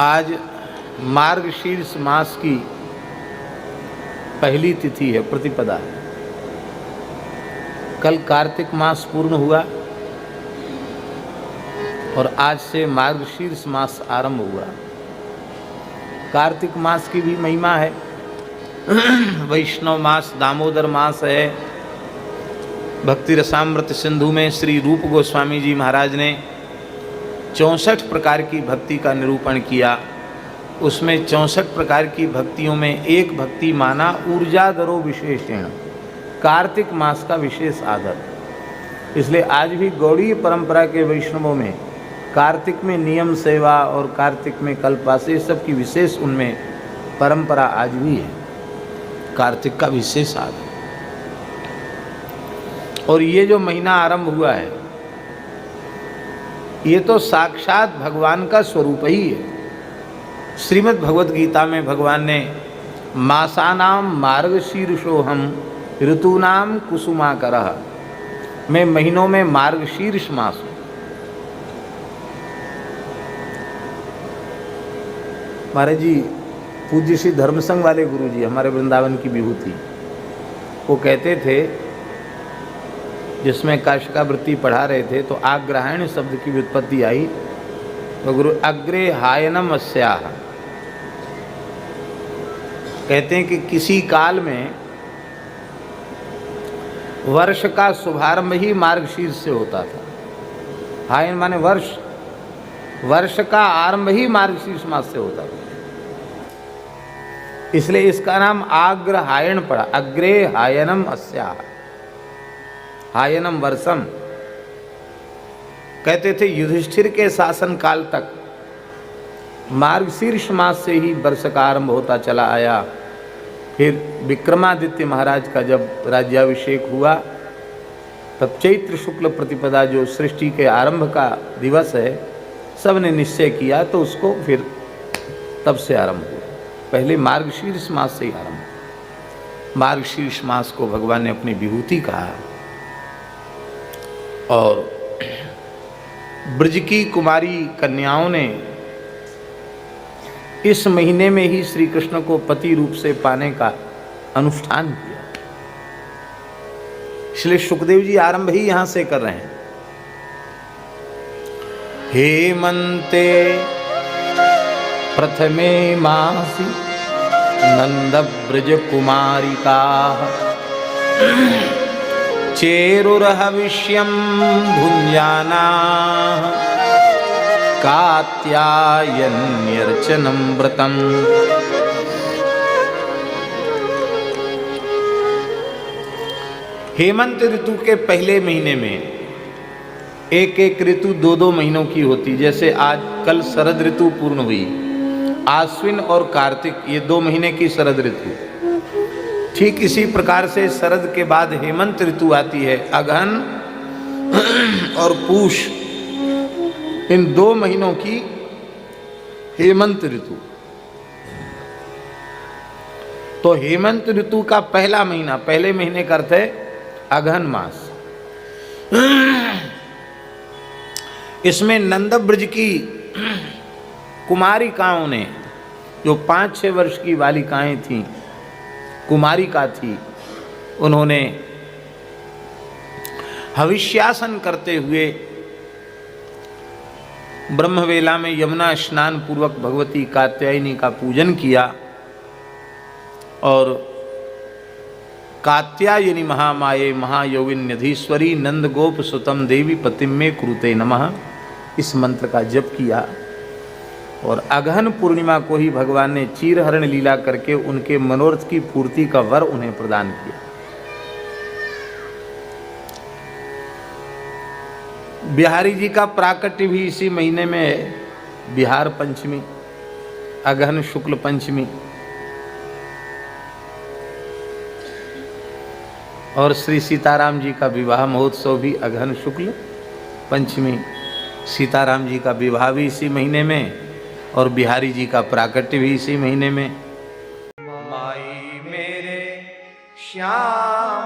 आज मार्गशीर्ष मास की पहली तिथि है, प्रतिपदा है। कल कार्तिक मास पूर्ण हुआ और आज से मार्गशीर्ष मास आरंभ हुआ। कार्तिक मास की भी महिमा है। वैष्णव मास, दामोदर मास है। भक्ति रसामृत सिंधु में श्री रूप गोस्वामी जी महाराज ने 64 प्रकार की भक्ति का निरूपण किया। उसमें 64 प्रकार की भक्तियों में एक भक्ति माना ऊर्जाधरो विशेषण, कार्तिक मास का विशेष आदर। इसलिए आज भी गौड़ीय परंपरा के वैष्णवों में कार्तिक में नियम सेवा और कार्तिक में कल्पवास, ये सब की विशेष उनमें परंपरा आज भी है। कार्तिक का विशेष आदर। और ये जो महीना आरंभ हुआ है, ये तो साक्षात भगवान का स्वरूप ही है। श्रीमद् भगवद गीता में भगवान ने मासानाम मार्गशीर्षोहम ऋतूनाम कुसुमाकरः, मैं महीनों में मार्गशीर्ष मास हूँ। महाराज जी, पूज्य श्री धर्मसंघ वाले गुरु जी, हमारे वृंदावन की विभूति, वो कहते थे, जिसमें काशिकावृत्ति पढ़ा रहे थे तो आग्रहायण शब्द की व्युत्पत्ति आई तो गुरु अग्रे हायनम अस्याह कहते हैं कि किसी काल में वर्ष का शुभारंभ ही मार्गशीर्ष से होता था। हायन माने वर्ष, वर्ष का आरंभ ही मार्गशीर्ष मास से होता था। इसलिए इसका नाम आग्रहायण पड़ा। अग्रे हायनम अस्याह, हायनम वर्षम। कहते थे युधिष्ठिर के शासन काल तक मार्गशीर्ष मास से ही वर्ष का आरंभ होता चला आया। फिर विक्रमादित्य महाराज का जब राज्याभिषेक हुआ तब चैत्र शुक्ल प्रतिपदा जो सृष्टि के आरंभ का दिवस है, सब ने निश्चय किया तो उसको फिर तब से आरंभ हुआ। पहले मार्गशीर्ष मास से ही आरंभ। मार्गशीर्ष मास को भगवान ने अपनी विभूति कहा। और ब्रज की कुमारी कन्याओं ने इस महीने में ही श्री कृष्ण को पति रूप से पाने का अनुष्ठान किया। इसलिए सुखदेव जी आरंभ ही यहां से कर रहे हैं। हेमंते प्रथमे मासी नंद ब्रज कुमारिका चेरुर्हविष्यं भुञ्जाना कात्यायन्यर्चनं व्रतम्। हेमंत ऋतु के पहले महीने में एक एक ऋतु 2-2 महीनों की होती। जैसे आज कल शरद ऋतु पूर्ण हुई, आश्विन और कार्तिक ये 2 महीने की शरद ऋतु। ठीक इसी प्रकार से शरद के बाद हेमंत ऋतु आती है, अगहन और पूष, इन 2 महीनों की हेमंत ऋतु। तो हेमंत ऋतु का पहला महीना, पहले महीने का अर्थ है अगहन मास। इसमें नंद ब्रज की कुमारिकाओं ने, जो 5-6 वर्ष की बालिकाएं थीं, कुमारिका थी, उन्होंने हविष्यासन करते हुए ब्रह्मवेला में यमुना स्नान पूर्वक भगवती कात्यायनी का पूजन किया। और कात्यायनी महामाये महायोगिन्यधीश्वरी नंद गोप सुतम देवी पतिम में कुरुते नमः, इस मंत्र का जप किया। और अगहन पूर्णिमा को ही भगवान ने चीरहरण लीला करके उनके मनोरथ की पूर्ति का वर उन्हें प्रदान किया। बिहारी जी का प्राकट्य भी इसी महीने में है, बिहार पंचमी, अगहन शुक्ल पंचमी। और श्री सीताराम जी का विवाह महोत्सव भी अगहन शुक्ल पंचमी। सीताराम जी का विवाह भी इसी महीने में और बिहारी जी का प्राकट्य भी इसी महीने में। माई मेरे श्याम